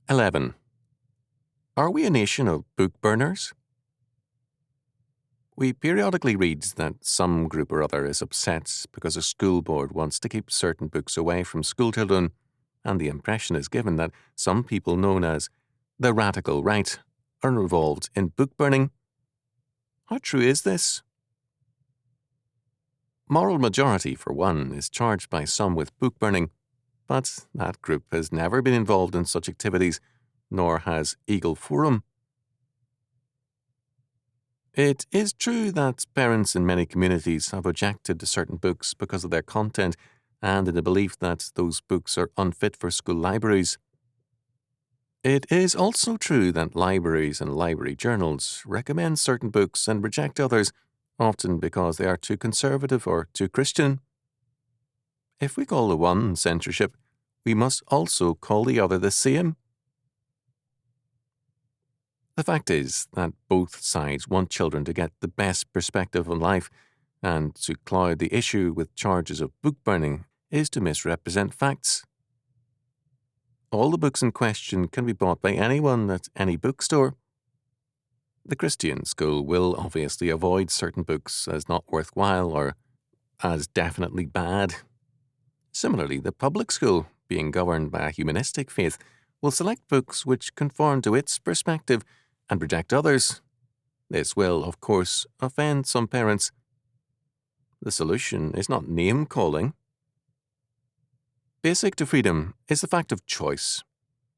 11. Are we a nation of book burners? We periodically read that some group or other is upset because a school board wants to keep certain books away from schoolchildren, and the impression is given that some people known as the radical right are involved in book burning. How true is this? Moral Majority, for one, is charged by some with book burning, but that group has never been involved in such activities, nor has Eagle Forum. It is true that parents in many communities have objected to certain books because of their content and in the belief that those books are unfit for school libraries. It is also true that libraries and library journals recommend certain books and reject others, often because they are too conservative or too Christian. If we call the one censorship, we must also call the other the same. The fact is that both sides want children to get the best perspective on life, and to cloud the issue with charges of book burning is to misrepresent facts. All the books in question can be bought by anyone at any bookstore. The Christian school will obviously avoid certain books as not worthwhile or as definitely bad. Similarly, the public school, being governed by a humanistic faith, will select books which conform to its perspective and reject others. This will, of course, offend some parents. The solution is not name-calling. Basic to freedom is the fact of choice.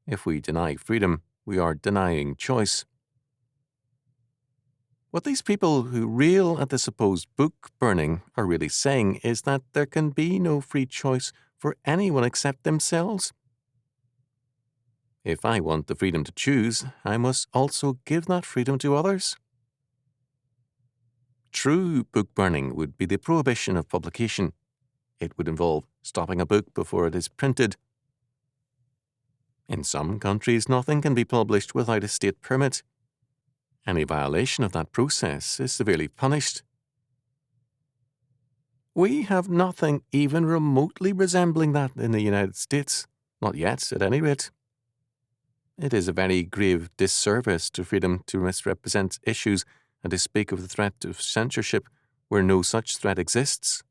If we deny freedom, we are denying choice. What these people who rail at the supposed book burning are really saying is that there can be no free choice for anyone except themselves. If I want the freedom to choose, I must also give that freedom to others. True book burning would be the prohibition of publication. It would involve stopping a book before it is printed. In some countries, nothing can be published without a state permit. Any violation of that process is severely punished. We have nothing even remotely resembling that in the United States, not yet, at any rate. It is a very grave disservice to freedom to misrepresent issues and to speak of the threat of censorship where no such threat exists.